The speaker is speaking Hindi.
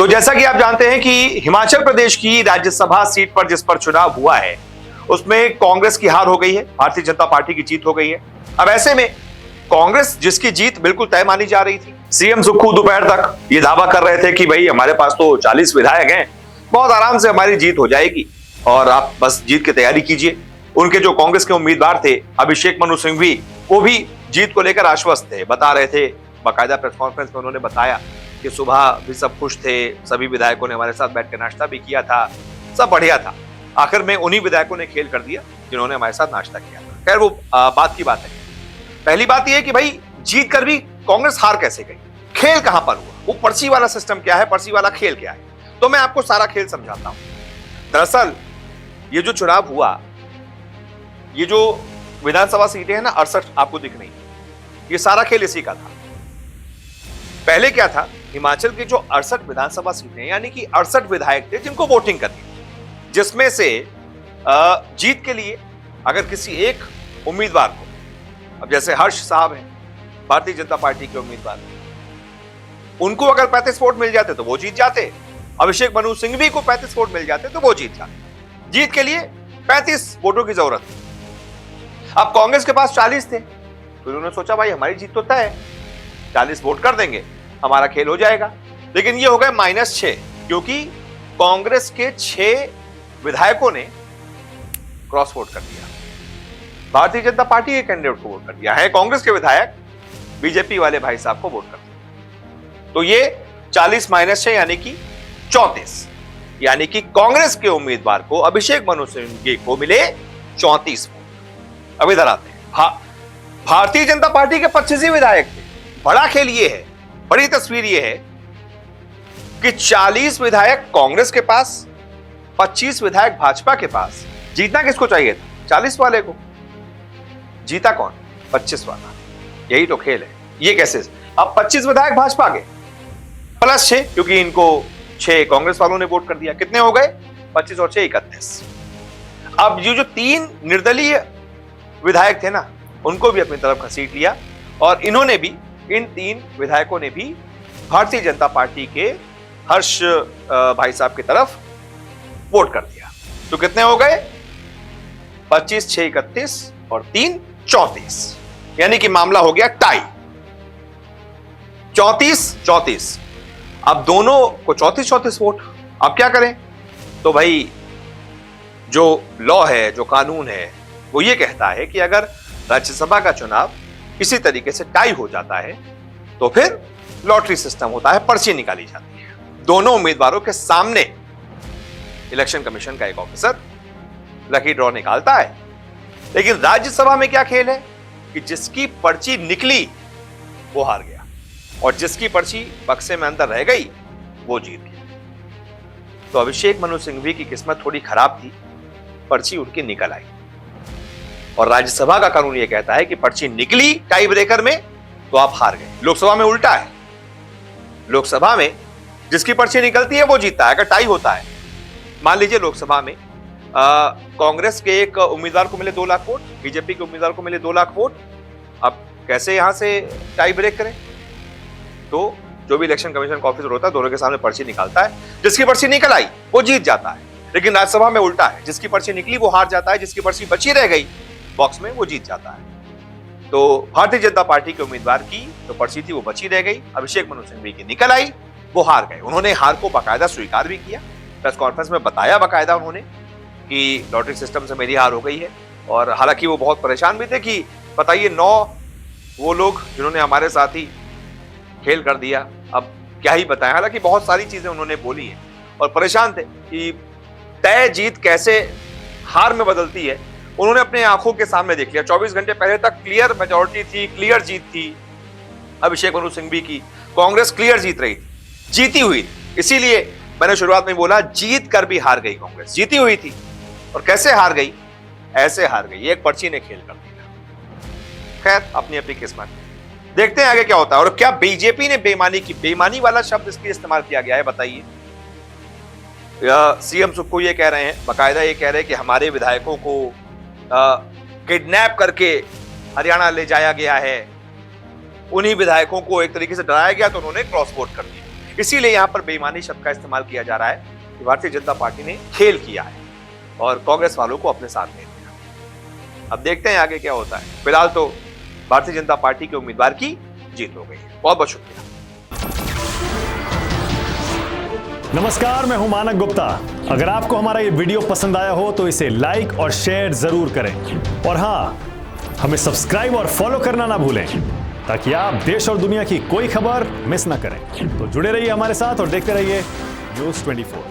तो जैसा कि आप जानते हैं कि हिमाचल प्रदेश की राज्यसभा सीट पर जिस पर चुनाव हुआ है उसमें कांग्रेस की हार हो गई है, भारतीय जनता पार्टी की जीत हो गई है। अब ऐसे में कांग्रेस जिसकी जीत बिल्कुल तय मानी जा रही थी, सीएम सुक्खू दोपहर तक ये दावा कर रहे थे कि भाई हमारे पास तो 40 विधायक हैं, बहुत आराम से हमारी जीत हो जाएगी और आप बस जीत की तैयारी कीजिए। उनके जो कांग्रेस के उम्मीदवार थे अभिषेक मनु सिंघवी, वो भी जीत को लेकर आश्वस्त थे, बता रहे थे, बाकायदा प्रेस कॉन्फ्रेंस में उन्होंने बताया कि सुबह भी सब खुश थे, सभी विधायकों ने हमारे साथ बैठकर नाश्ता भी किया था, सब बढ़िया था। आखिर में उन्हीं विधायकों ने खेल कर दिया जिन्होंने हमारे साथ नाश्ता किया था। खैर वो बात की बात है। पहली बात यह है कि भाई जीत कर भी कांग्रेस हार कैसे गई, खेल कहां पर हुआ, वो पर्ची वाला सिस्टम क्या है, पर्ची वाला खेल क्या है, तो मैं आपको सारा खेल समझाता हूं। दरअसल ये जो चुनाव हुआ, ये जो विधानसभा सीटें हैं ना 68 आपको दिख रही, ये सारा खेल इसी का था। पहले क्या था, हिमाचल की जो 68 विधानसभा सीटें यानी कि 68 विधायक थे जिनको वोटिंग करनी थी, जिसमें से जीत के लिए अगर किसी एक उम्मीदवार को, अब जैसे हर्ष साहब हैं भारतीय जनता पार्टी के उम्मीदवार, उनको अगर 35 वोट मिल जाते तो वो जीत जाते, अभिषेक मनु सिंघवी को 35 वोट मिल जाते तो वो जीत जाते। जीत के लिए 35 वोटों की जरूरत थी। अब कांग्रेस के पास 40 थे तो उन्होंने सोचा भाई हमारी जीत तो तय है, 40 वोट कर देंगे, हमारा खेल हो जाएगा। लेकिन ये हो गए -6 क्योंकि कांग्रेस के 6 विधायकों ने क्रॉस वोट कर दिया, भारतीय जनता पार्टी के कैंडिडेट को वोट कर दिया है, कांग्रेस के विधायक बीजेपी वाले भाई साहब को वोट कर दिया। तो ये 40 -6 यानी कि 34, यानी कि कांग्रेस के उम्मीदवार को अभिषेक मनु सिंघवी को मिले 34 वोट। अब इधर आते हैं, भारतीय जनता पार्टी के 25 ही विधायक थे। बड़ा खेल ये है, बड़ी तस्वीर ये है कि 40 विधायक कांग्रेस के पास, 25 विधायक भाजपा के पास। जीतना किसको चाहिए था? 40 वाले को। जीता कौन? 25 वाला। यही तो खेल है। ये कैसे? अब 25 विधायक भाजपा के +6 क्योंकि इनको 6 कांग्रेस वालों ने वोट कर दिया। कितने हो गए? 25 और 6 31। अब ये जो 3 निर्दलीय विधायक थे ना, उनको भी अपनी तरफ घसीट लिया और इन्होंने भी, इन 3 विधायकों ने भी भारतीय जनता पार्टी के हर्ष भाई साहब की तरफ वोट कर दिया। तो कितने हो गए? 25 6 31 और 3 34, यानी कि मामला हो गया टाई, 34-34। अब दोनों को 34-34 वोट। अब क्या करें? तो भाई जो लॉ है, जो कानून है, वो ये कहता है कि अगर राज्यसभा का चुनाव किसी तरीके से टाई हो जाता है तो फिर लॉटरी सिस्टम होता है, पर्ची निकाली जाती है। दोनों उम्मीदवारों के सामने इलेक्शन कमीशन का एक ऑफिसर लकी ड्रॉ निकालता है। लेकिन राज्यसभा में क्या खेल है कि जिसकी पर्ची निकली वो हार गया और जिसकी पर्ची बक्से में अंदर रह गई वो जीत गया। तो अभिषेक मनु सिंघवी की किस्मत थोड़ी खराब थी, पर्ची उनकी निकल आई। और राज्यसभा का कानून यह कहता है कि पर्ची निकली टाई ब्रेकर में तो आप हार गए। लोकसभा में उल्टा है, लोकसभा में जिसकी पर्ची निकलती है वो जीतता है। अगर टाई होता है, मान लीजिए लोकसभा में कांग्रेस के एक उम्मीदवार को मिले 2 लाख वोट, बीजेपी के उम्मीदवार को मिले 2 लाख वोट, अब कैसे यहां से टाई ब्रेक करें? तो जो भी इलेक्शन कमीशन का ऑफिसर होता है दोनों के सामने पर्ची निकालता है, जिसकी पर्ची निकल आई वो जीत जाता है। लेकिन राज्यसभा में उल्टा है, जिसकी पर्ची निकली वो हार जाता है, जिसकी पर्ची बची रह गई बॉक्स में वो जीत जाता है। तो भारतीय जनता पार्टी के उम्मीदवार की जो पर्ची थी वो बची रह गई, अभिषेक मनु सिंघवी की निकल आई, वो हार गए। उन्होंने हार को बाकायदा स्वीकार भी किया, प्रेस कॉन्फ्रेंस में बताया बाकायदा उन्होंने कि लॉटरी सिस्टम से मेरी हार हो गई है। और हालांकि वो बहुत परेशान भी थे कि बताइए 9 वो लोग जिन्होंने हमारे साथ ही खेल कर दिया, अब क्या ही बताएं। हालांकि बहुत सारी चीजें उन्होंने बोली हैं और परेशान थे कि तय जीत कैसे हार में बदलती है। उन्होंने अपने आंखों के सामने देख लिया। 24 घंटे पहले तक क्लियर मेजॉरिटी थी, क्लियर जीत थी अभिषेक मनु सिंघवी की, कांग्रेस क्लियर जीत रही थी, जीती हुई। इसीलिए मैंने शुरुआत में बोला जीत कर भी हार गई कांग्रेस, जीती हुई थी। और कैसे हार गई? ऐसे हार गई, एक पर्ची ने खेल कर दिया। खैर अपनी अपनी किस्मत, देखते हैं आगे क्या होता है। और क्या बीजेपी ने बेईमानी की? बेईमानी वाला शब्द इसलिए इस्तेमाल किया गया है, बताइए। सीएम सुक्खू ये कह रहे हैं, बाकायदा ये कह रहे हैं कि हमारे विधायकों को किडनैप करके हरियाणा ले जाया गया है, उन्हीं विधायकों को एक तरीके से डराया गया तो उन्होंने क्रॉस वोट कर दिया। इसीलिए यहां पर बेईमानी शब्द का इस्तेमाल किया जा रहा है कि भारतीय जनता पार्टी ने खेल किया है और कांग्रेस वालों को अपने साथ ले लिया। अब देखते हैं आगे क्या होता है। फिलहाल तो भारतीय जनता पार्टी के उम्मीदवार की जीत हो गई है। बहुत बहुत शुक्रिया। नमस्कार, मैं हूं मानक गुप्ता। अगर आपको हमारा ये वीडियो पसंद आया हो तो इसे लाइक और शेयर जरूर करें और हां, हमें सब्सक्राइब और फॉलो करना ना भूलें ताकि आप देश और दुनिया की कोई खबर मिस ना करें। तो जुड़े रहिए हमारे साथ और देखते रहिए News 24।